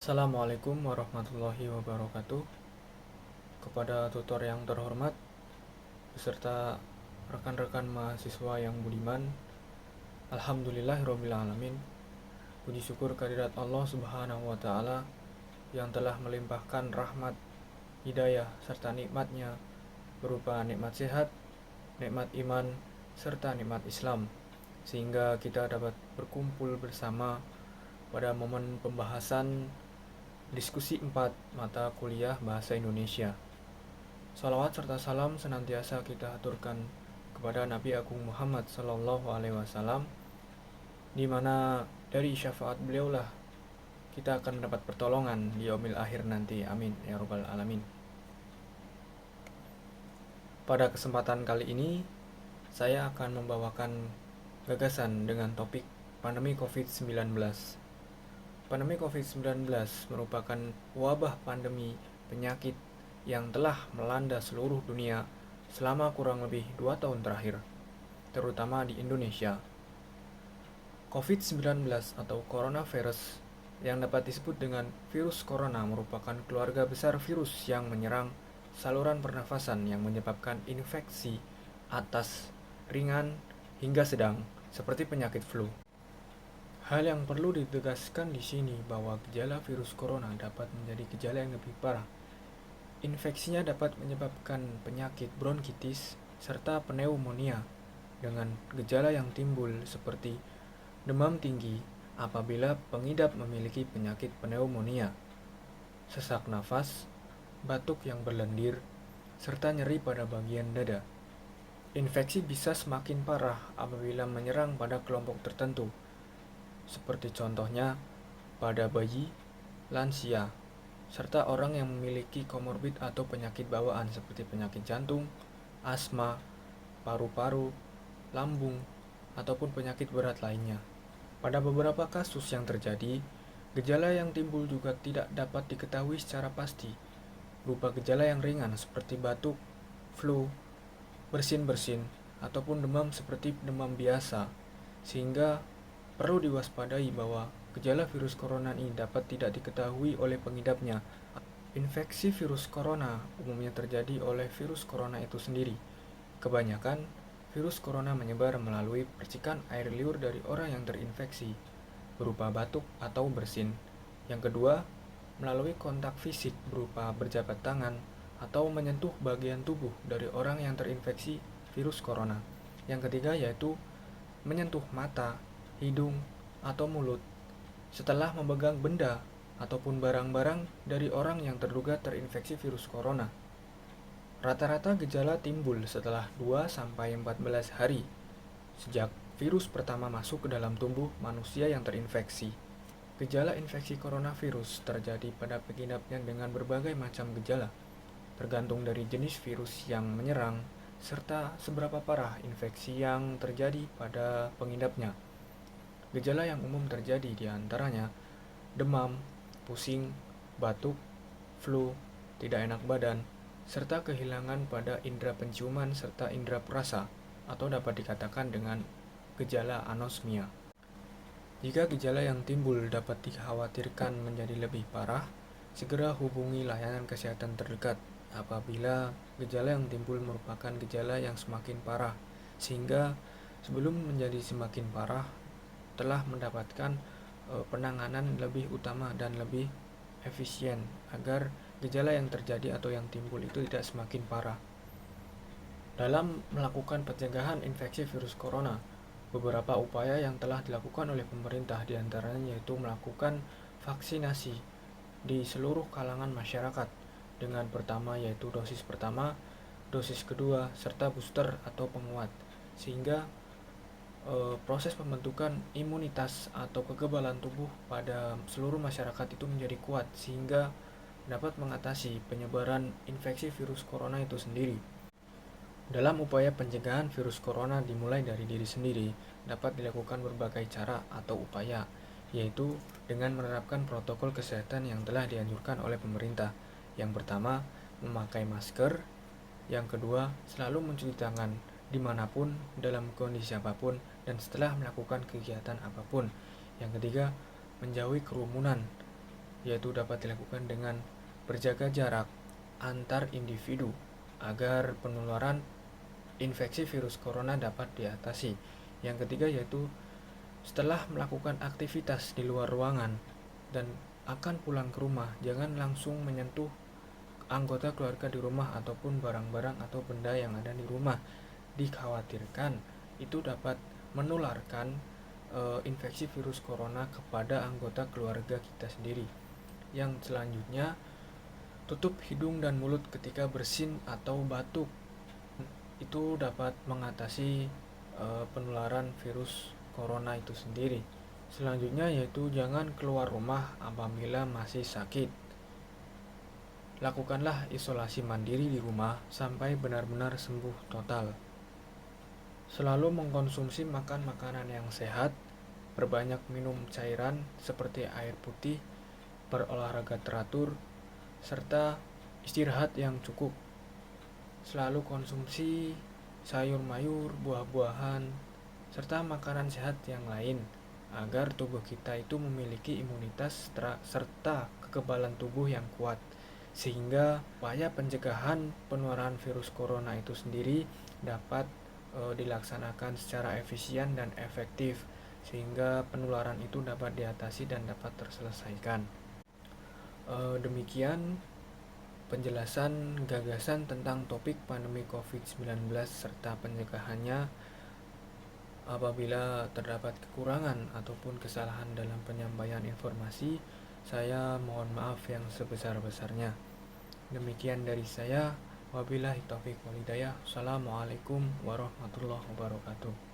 Assalamualaikum warahmatullahi wabarakatuh. Kepada tutor yang terhormat beserta rekan-rekan mahasiswa yang budiman, alhamdulillahirrabbilalamin. Puji syukur kehadirat Allah Subhanahu wa taala yang telah melimpahkan rahmat, hidayah serta nikmatnya berupa nikmat sehat, nikmat iman serta nikmat Islam, sehingga kita dapat berkumpul bersama pada momen pembahasan diskusi 4 mata kuliah Bahasa Indonesia. Salawat serta salam senantiasa kita aturkan kepada Nabi Agung Muhammad Sallallahu Alaihi Wasallam, di mana dari syafaat beliaulah kita akan mendapat pertolongan di yaumil akhir nanti. Amin ya rabbal alamin. Pada kesempatan kali ini saya akan membawakan gagasan dengan topik pandemi COVID-19. Pandemi COVID-19 merupakan wabah pandemi penyakit yang telah melanda seluruh dunia selama kurang lebih 2 tahun terakhir, terutama di Indonesia. COVID-19 atau coronavirus yang dapat disebut dengan virus corona merupakan keluarga besar virus yang menyerang saluran pernafasan yang menyebabkan infeksi atas, ringan, hingga sedang, seperti penyakit flu. Hal yang perlu ditegaskan di sini bahwa gejala virus corona dapat menjadi gejala yang lebih parah. Infeksinya dapat menyebabkan penyakit bronkitis serta pneumonia dengan gejala yang timbul seperti demam tinggi apabila pengidap memiliki penyakit pneumonia, sesak nafas, batuk yang berlendir, serta nyeri pada bagian dada. Infeksi bisa semakin parah apabila menyerang pada kelompok tertentu, seperti contohnya pada bayi, lansia, serta orang yang memiliki komorbid atau penyakit bawaan seperti penyakit jantung, asma, paru-paru, lambung, ataupun penyakit berat lainnya. Pada beberapa kasus yang terjadi, gejala yang timbul juga tidak dapat diketahui secara pasti, berupa gejala yang ringan seperti batuk, flu, bersin-bersin, ataupun demam seperti demam biasa, sehingga perlu diwaspadai bahwa gejala virus corona ini dapat tidak diketahui oleh pengidapnya. Infeksi virus corona umumnya terjadi oleh virus corona itu sendiri. Kebanyakan, virus corona menyebar melalui percikan air liur dari orang yang terinfeksi, berupa batuk atau bersin. Yang kedua, melalui kontak fisik berupa berjabat tangan atau menyentuh bagian tubuh dari orang yang terinfeksi virus corona. Yang ketiga yaitu menyentuh mata, hidung, atau mulut setelah memegang benda ataupun barang-barang dari orang yang terduga terinfeksi virus corona. Rata-rata gejala timbul setelah 2-14 hari sejak virus pertama masuk ke dalam tubuh manusia yang terinfeksi. Gejala infeksi coronavirus terjadi pada pengidapnya dengan berbagai macam gejala, tergantung dari jenis virus yang menyerang serta seberapa parah infeksi yang terjadi pada pengidapnya. Gejala yang umum terjadi diantaranya demam, pusing, batuk, flu, tidak enak badan, serta kehilangan pada indera penciuman serta indera perasa, atau dapat dikatakan dengan gejala anosmia. Jika gejala yang timbul dapat dikhawatirkan menjadi lebih parah, segera hubungi layanan kesehatan terdekat apabila gejala yang timbul merupakan gejala yang semakin parah, sehingga sebelum menjadi semakin parah telah mendapatkan penanganan lebih utama dan lebih efisien agar gejala yang terjadi atau yang timbul itu tidak semakin parah. Dalam melakukan pencegahan infeksi virus corona, beberapa upaya yang telah dilakukan oleh pemerintah diantaranya yaitu melakukan vaksinasi di seluruh kalangan masyarakat dengan pertama yaitu dosis pertama, dosis kedua, serta booster atau penguat, sehingga proses pembentukan imunitas atau kekebalan tubuh pada seluruh masyarakat itu menjadi kuat sehingga dapat mengatasi penyebaran infeksi virus corona itu sendiri. Dalam upaya pencegahan virus corona dimulai dari diri sendiri, dapat dilakukan berbagai cara atau upaya, yaitu dengan menerapkan protokol kesehatan yang telah dianjurkan oleh pemerintah. Yang pertama, memakai masker. Yang kedua, selalu mencuci tangan dimanapun, dalam kondisi apapun, dan setelah melakukan kegiatan apapun. Yang ketiga, menjauhi kerumunan yaitu dapat dilakukan dengan berjaga jarak antar individu agar penularan infeksi virus corona dapat diatasi. Yang ketiga yaitu setelah melakukan aktivitas di luar ruangan dan akan pulang ke rumah, jangan langsung menyentuh anggota keluarga di rumah ataupun barang-barang atau benda yang ada di rumah. Dikhawatirkan itu dapat menularkan infeksi virus corona kepada anggota keluarga kita sendiri. Yang selanjutnya, tutup hidung dan mulut ketika bersin atau batuk. Itu dapat mengatasi penularan virus corona itu sendiri. Selanjutnya yaitu jangan keluar rumah apabila masih sakit. Lakukanlah isolasi mandiri di rumah sampai benar-benar sembuh total. Selalu mengkonsumsi makan makanan yang sehat, berbanyak minum cairan seperti air putih, berolahraga teratur, serta istirahat yang cukup. Selalu konsumsi sayur mayur, buah-buahan, serta makanan sehat yang lain agar tubuh kita itu memiliki imunitas serta kekebalan tubuh yang kuat, sehingga upaya pencegahan penularan virus corona itu sendiri dapat dilaksanakan secara efisien dan efektif, sehingga penularan itu dapat diatasi dan dapat terselesaikan. Demikian penjelasan gagasan tentang topik pandemi COVID-19 serta pencegahannya. Apabila terdapat kekurangan ataupun kesalahan dalam penyampaian informasi, saya mohon maaf yang sebesar-besarnya. Demikian dari saya. Wabillahi taufiq walhidayah. Assalamualaikum warahmatullahi wabarakatuh.